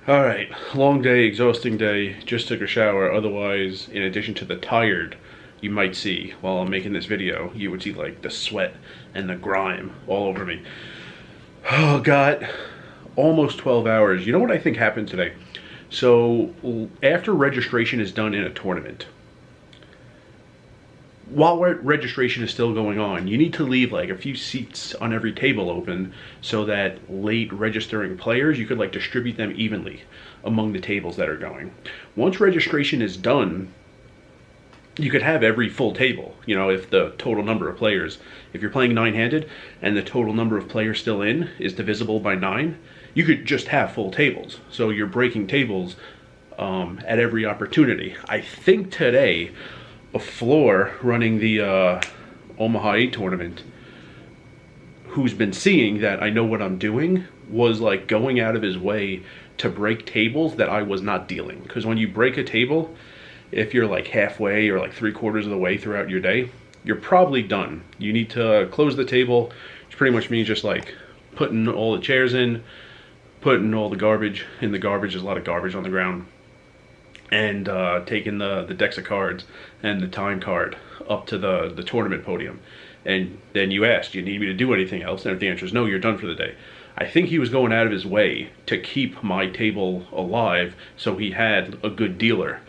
Alright, long day, exhausting day, just took a shower. Otherwise, in addition to the tired you might see while I'm making this video, you would see like the sweat and the grime all over me. Oh, God, almost 12 hours. You know what I think happened today? So, after registration is done in a tournament, while registration is still going on, you need to leave like a few seats on every table open so that late registering players, you could like distribute them evenly among the tables that are going. Once registration is done, you could have every full table, you know, if the total number of players, if you're playing nine-handed and the total number of players still in is divisible by 9, you could just have full tables. So you're breaking tables at every opportunity. I think today, a floor running the Omaha-8 tournament, who's been seeing that I know what I'm doing, was like going out of his way to break tables that I was not dealing. Because when you break a table, if you're like halfway or like 3/4 of the way throughout your day, you're probably done. You need to close the table, which pretty much means just like putting all the chairs in, putting all the garbage in the garbage. There's a lot of garbage on the ground. And taking the decks of cards and the time card up to the tournament podium. And then you asked, do you need me to do anything else? And if the answer is no, you're done for the day. I think he was going out of his way to keep my table alive so he had a good dealer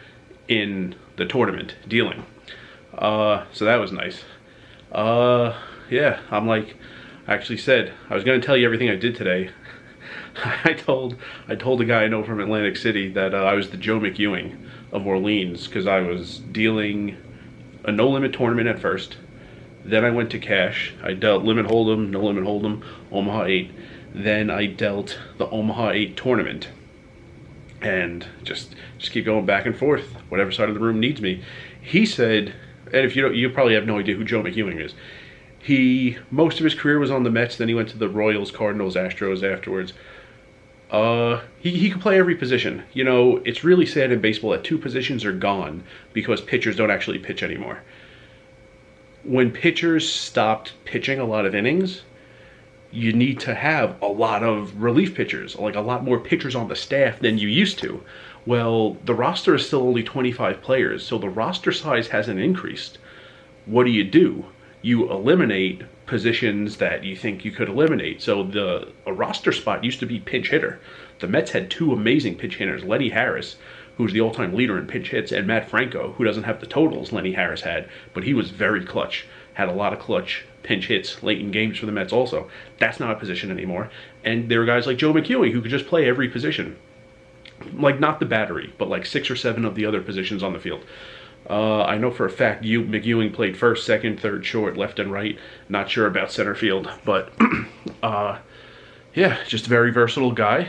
in the tournament dealing. So that was nice. Yeah, I'm like, I actually said, I was going to tell you everything I did today. I told a guy I know from Atlantic City that I was the Joe McEwing of Orleans, because I was dealing a no limit tournament at first. Then I went to cash. I dealt limit hold'em, no limit hold'em, Omaha-8. Then I dealt the Omaha-8 tournament, and just keep going back and forth, whatever side of the room needs me. He said, and if you don't, you probably have no idea who Joe McEwing is. Most of his career was on the Mets. Then he went to the Royals, Cardinals, Astros afterwards. He could play every position. You know, it's really sad in baseball that 2 positions are gone because pitchers don't actually pitch anymore. When pitchers stopped pitching a lot of innings, you need to have a lot of relief pitchers, like a lot more pitchers on the staff than you used to. Well, the roster is still only 25 players, so the roster size hasn't increased. What do? You eliminate positions that you think you could eliminate. So a roster spot used to be pinch hitter. The Mets had 2 amazing pinch hitters, Lenny Harris, who's the all-time leader in pinch hits, and Matt Franco, who doesn't have the totals Lenny Harris had, but he was very clutch, had a lot of clutch pinch hits late in games for the Mets also. That's not a position anymore. And there were guys like Joe McEwing who could just play every position. Like, not the battery, but like 6 or 7 of the other positions on the field. I know for a fact McEwing played first, second, third, short, left, and right. Not sure about center field, but yeah, just a very versatile guy.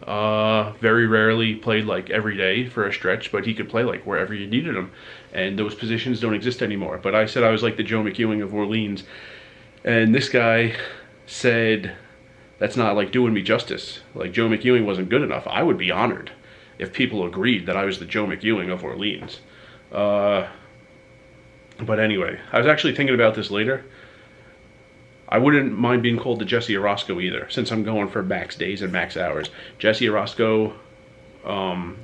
Very rarely played like every day for a stretch, but he could play like wherever you needed him. And those positions don't exist anymore. But I said I was like the Joe McEwing of Orleans. And this guy said, that's not like doing me justice. Like, Joe McEwing wasn't good enough. I would be honored if people agreed that I was the Joe McEwing of Orleans. But anyway, I was actually thinking about this later. I wouldn't mind being called the Jesse Orosco either, since I'm going for max days and max hours. Jesse Orosco,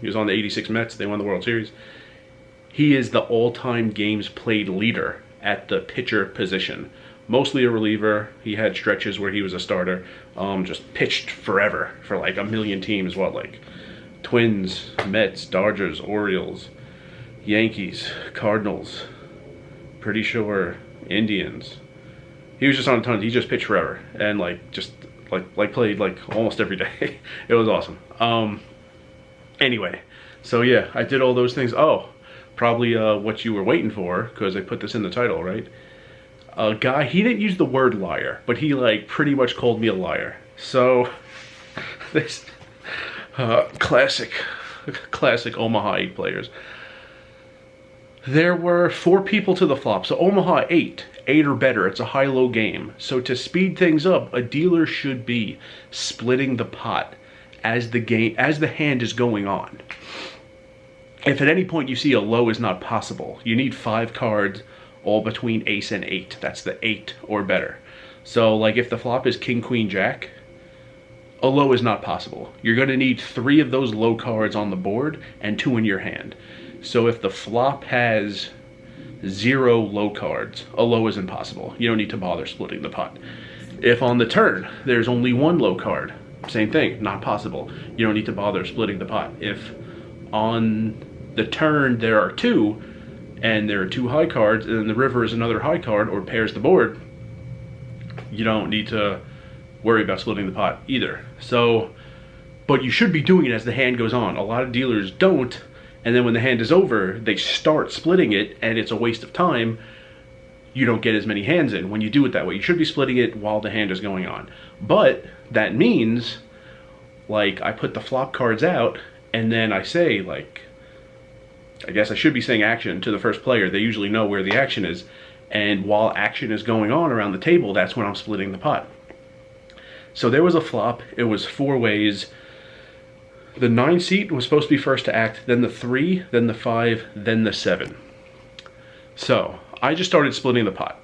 he was on the 86 Mets. They won the World Series. He is the all-time games played leader at the pitcher position. Mostly a reliever. He had stretches where he was a starter. Just pitched forever for like a million teams. What, like Twins, Mets, Dodgers, Orioles, Yankees, Cardinals, pretty sure Indians. He was just on a ton. He just pitched forever and like just like played like almost every day. It was awesome. Anyway, so yeah, I did all those things. Oh, probably what you were waiting for, because I put this in the title, right? A guy, he didn't use the word liar, but he like pretty much called me a liar. So this classic Omaha-8 players. There were 4 people to the flop. So Omaha-8 or better. It's a high-low game. So to speed things up, a dealer should be splitting the pot as the hand is going on. If at any point you see a low is not possible, you need 5 cards all between ace and 8. That's the 8 or better. So like if the flop is king, queen, jack, A low is not possible. You're going to need 3 of those low cards on the board and 2 in your hand. So if the flop has 0 low cards, a low is impossible. You don't need to bother splitting the pot. If on the turn there's only 1 low card, same thing, not possible. You don't need to bother splitting the pot. If on the turn there are 2, and there are 2 high cards, and then the river is another high card or pairs the board, you don't need to worry about splitting the pot either. So, but you should be doing it as the hand goes on. A lot of dealers don't, and then when the hand is over, they start splitting it, and it's a waste of time. You don't get as many hands in when you do it that way. You should be splitting it while the hand is going on. But that means, like, I put the flop cards out, and then I say, like, I guess I should be saying action to the first player. They usually know where the action is. And while action is going on around the table, that's when I'm splitting the pot. So there was a flop. It was 4 ways. The 9 seat was supposed to be first to act, then the 3, then the 5, then the 7. So I just started splitting the pot.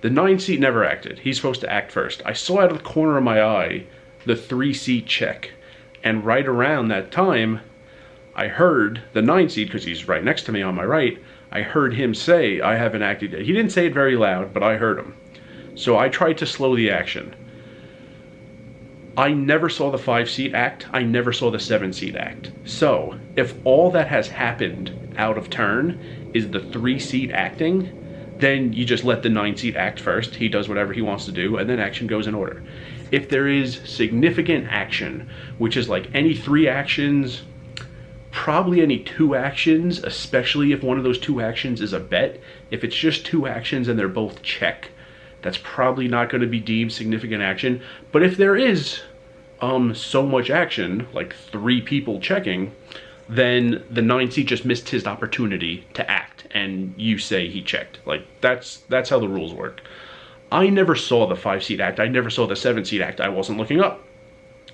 The 9 seat never acted. He's supposed to act first. I saw out of the corner of my eye the 3 seat check. And right around that time, I heard the 9 seed, because he's right next to me on my right, I heard him say, I haven't acted yet. He didn't say it very loud, but I heard him. So I tried to slow the action. I never saw the 5 seat act. I never saw the 7 seat act. So if all that has happened out of turn is the 3 seat acting, then you just let the 9 seat act first. He does whatever he wants to do, and then action goes in order. If there is significant action, which is like any 3 actions, probably any 2 actions, especially if one of those 2 actions is a bet. If it's just 2 actions and they're both check, that's probably not going to be deemed significant action. But if there is so much action, like 3 people checking, then the 9 seat just missed his opportunity to act, and you say he checked. Like, that's how the rules work. I never saw the 5 seat act. I never saw the 7 seat act. I wasn't looking up.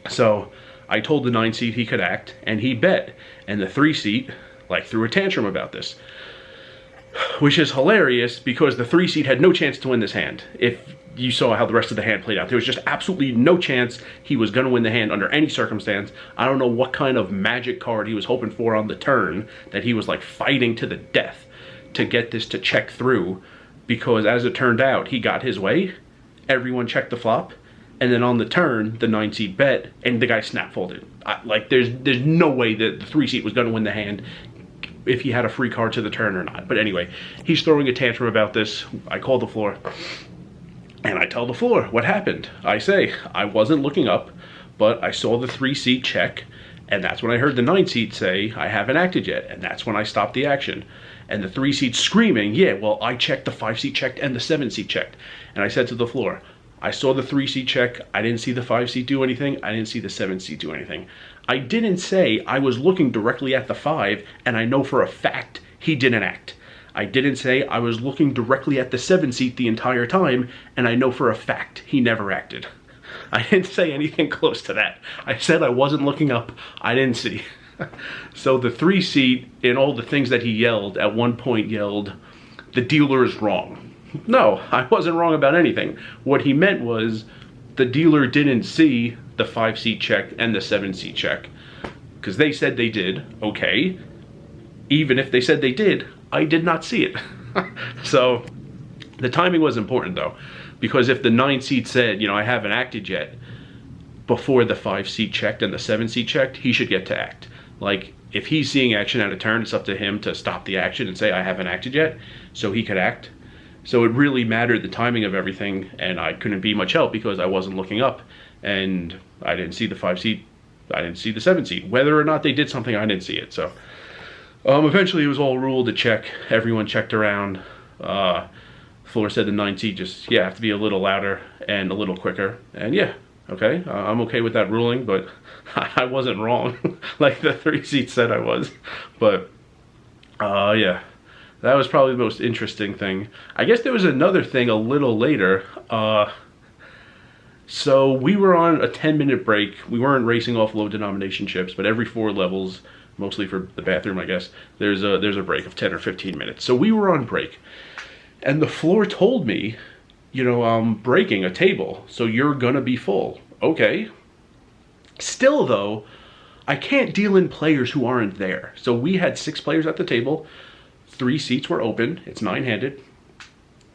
So I told the 9 seat he could act, and he bet. And the 3 seat, like, threw a tantrum about this. Which is hilarious, because the 3 seat had no chance to win this hand. If you saw how the rest of the hand played out, there was just absolutely no chance he was going to win the hand under any circumstance. I don't know what kind of magic card he was hoping for on the turn, that he was, like, fighting to the death to get this to check through. Because as it turned out, he got his way. Everyone checked the flop. And then on the turn, the 9 seat bet, and the guy snap folded. Like, there's no way that the 3 seat was going to win the hand if he had a free card to the turn or not. But anyway, he's throwing a tantrum about this. I call the floor, and I tell the floor what happened. I say, I wasn't looking up, but I saw the 3 seat check, and that's when I heard the 9 seat say, I haven't acted yet, and that's when I stopped the action. And the 3 seat screaming, yeah, well, I checked, the 5 seat checked, and the 7 seat checked. And I said to the floor, I saw the 3 seat check. I didn't see the 5 seat do anything. I didn't see the 7 seat do anything. I didn't say I was looking directly at the 5, and I know for a fact he didn't act. I didn't say I was looking directly at the 7 seat the entire time, and I know for a fact he never acted. I didn't say anything close to that. I said I wasn't looking up. I didn't see. So the 3 seat, in all the things that he yelled, at one point yelled, the dealer is wrong. No, I wasn't wrong about anything. What he meant was the dealer didn't see the 5 seat check and the 7 seat check. Because they said they did. Okay. Even if they said they did, I did not see it. So the timing was important, though. Because if the 9 seat said, you know, I haven't acted yet, before the 5 seat checked and the 7 seat checked, he should get to act. Like, if he's seeing action out of turn, it's up to him to stop the action and say, I haven't acted yet, so he could act. So it really mattered, the timing of everything, and I couldn't be much help because I wasn't looking up, and I didn't see the 5 seat, I didn't see the 7 seat. Whether or not they did something, I didn't see it. So eventually it was all ruled to check. Everyone checked around. Floor said the 9 seat just, yeah, have to be a little louder and a little quicker. And yeah, okay, I'm okay with that ruling, but I wasn't wrong like the 3 seat said I was. But yeah, that was probably the most interesting thing. I guess there was another thing a little later. So we were on a 10-minute break. We weren't racing off low denomination chips, but every 4 levels, mostly for the bathroom, I guess, there's a break of 10 or 15 minutes. So we were on break. And the floor told me, you know, I'm breaking a table, so you're gonna be full. Okay, Still though, I can't deal in players who aren't there. So we had 6 players at the table, 3 seats were open, it's 9-handed.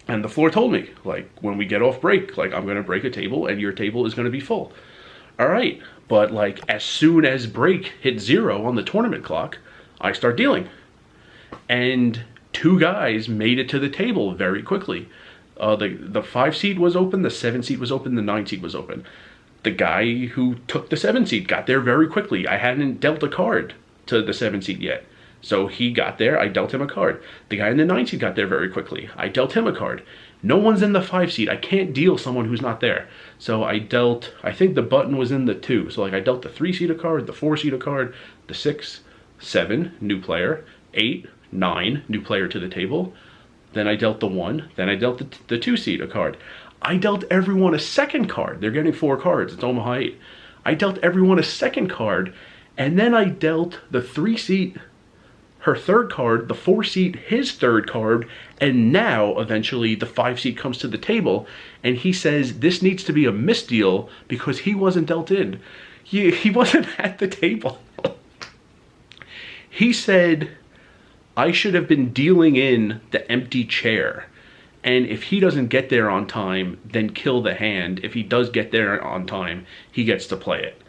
And the floor told me, like, when we get off break, like, I'm gonna break a table and your table is gonna be full. All right, but like, as soon as break hit 0 on the tournament clock, I start dealing. And 2 guys made it to the table very quickly. The 5 seat was open, the 7 seat was open, the 9 seat was open. The guy who took the 7 seat got there very quickly. I hadn't dealt a card to the 7 seat yet. So he got there, I dealt him a card. The guy in the 9 seat got there very quickly. I dealt him a card. No one's in the 5 seat. I can't deal someone who's not there. So I dealt, I think the button was in the 2. So like I dealt the 3 seat a card, the 4 seat a card, the 6, 7, new player, 8, 9, new player to the table. Then I dealt the 1, then I dealt the 2 seat a card. I dealt everyone a second card. They're getting 4 cards. It's Omaha-8. I dealt everyone a second card, and then I dealt the 3 seat her 3rd card, the 4 seat his 3rd card, and now eventually the 5 seat comes to the table, and he says this needs to be a misdeal because he wasn't dealt in. He wasn't at the table. He said I should have been dealing in the empty chair. And if he doesn't get there on time, then kill the hand. If he does get there on time, he gets to play it.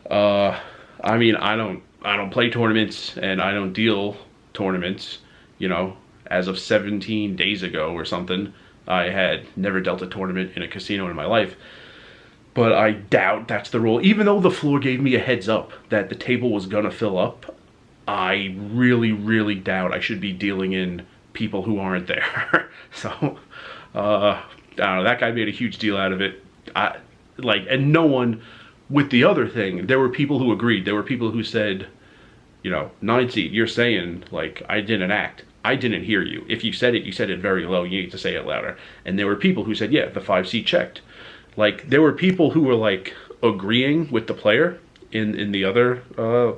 I mean, I don't play tournaments and I don't deal tournaments. You know, as of 17 days ago or something, I had never dealt a tournament in a casino in my life. But I doubt that's the rule. Even though the floor gave me a heads up that the table was gonna fill up, I really, really doubt I should be dealing in people who aren't there. So, I don't know, that guy made a huge deal out of it. And no one, with the other thing, there were people who agreed. There were people who said, you know, 9 seat, you're saying, like, I didn't act. I didn't hear you. If you said it very low, you need to say it louder. And there were people who said, yeah, the 5 seat checked. Like, there were people who were, like, agreeing with the player in the other,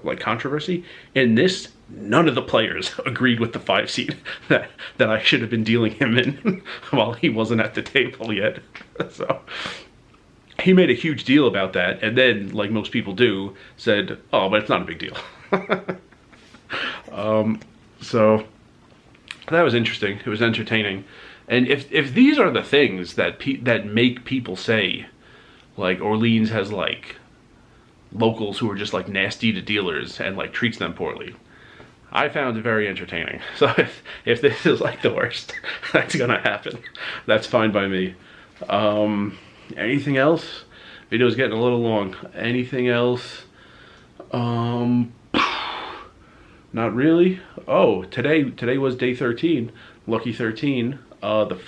like, controversy. In this, none of the players agreed with the 5 seat that I should have been dealing him in while he wasn't at the table yet. So he made a huge deal about that, and then, like most people do, said, oh, but it's not a big deal. So that was interesting. It was entertaining. And if these are the things that make people say, like, Orleans has, like, locals who are just, like, nasty to dealers and, like, treats them poorly, I found it very entertaining. So if this is, like, the worst that's gonna happen, that's fine by me. Anything else? Video's getting a little long. Anything else? Not really. Oh, today was day 13, lucky 13. The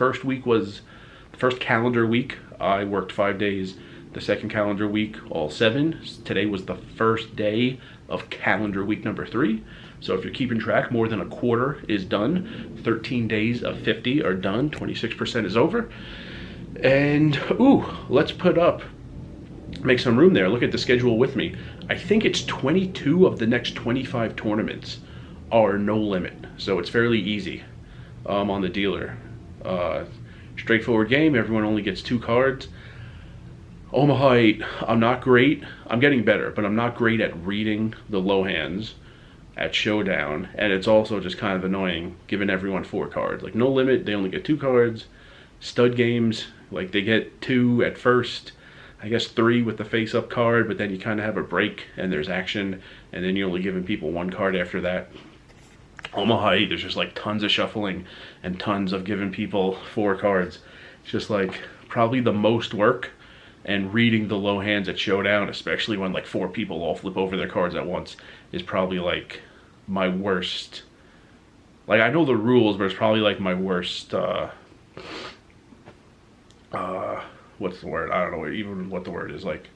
first calendar week, I worked 5 days. The second calendar week, all 7. Today was the first day of calendar week number 3. So if you're keeping track, more than a quarter is done. 13 days of 50 are done. 26% is over. And, ooh, let's make some room there. Look at the schedule with me. I think it's 22 of the next 25 tournaments are no limit. So it's fairly easy on the dealer. Straightforward game. Everyone only gets 2 cards. Omaha-8, I'm not great. I'm getting better, but I'm not great at reading the low hands at Showdown. And it's also just kind of annoying giving everyone 4 cards. Like, no limit, they only get 2 cards. Stud games, like, they get 2 at first. I guess 3 with the face-up card, but then you kind of have a break and there's action, and then you're only giving people 1 card after that. Omaha-8, there's just, like, tons of shuffling and tons of giving people 4 cards. It's just, like, probably the most work. And reading the low hands at Showdown, especially when, like, 4 people all flip over their cards at once, is probably, like, my worst. Like, I know the rules, but it's probably, like, my worst, what's the word? I don't know even what the word is. Like,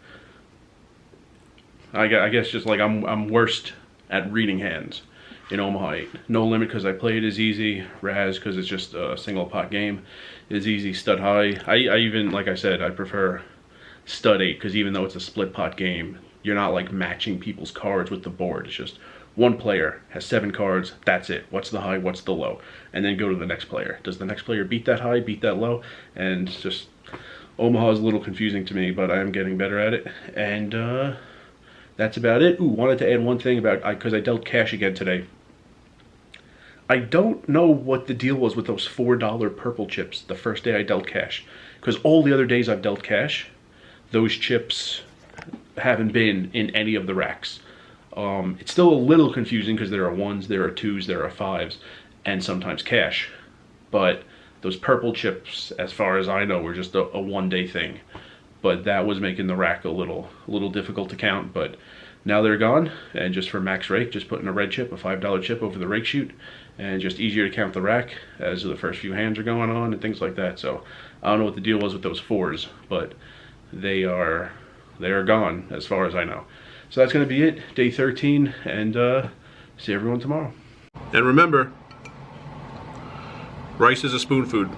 I guess just, like, I'm worst at reading hands in Omaha-8. No limit because I play it as easy. Raz because it's just a single pot game is easy. Stud high. I even, like I said, I prefer Stud 8, because even though it's a split pot game, you're not, like, matching people's cards with the board. It's just one player has 7 cards, that's it. What's the high, what's the low? And then go to the next player. Does the next player beat that high, beat that low? And it's just, Omaha is a little confusing to me, but I am getting better at it. And that's about it. Ooh, wanted to add one thing about, because I dealt cash again today. I don't know what the deal was with those $4 purple chips the first day I dealt cash. Because all the other days I've dealt cash, those chips haven't been in any of the racks. It's still a little confusing because there are ones, there are twos, there are fives, and sometimes cash. But those purple chips, as far as I know, were just a one-day thing. But that was making the rack a little difficult to count. But now they're gone, and just for max rake, just putting a red chip, a $5 chip over the rake chute, and just easier to count the rack as the first few hands are going on and things like that. So I don't know what the deal was with those fours, but they are gone as far as I know. So that's going to be it, day 13, and see everyone tomorrow. And remember, rice is a spoon food.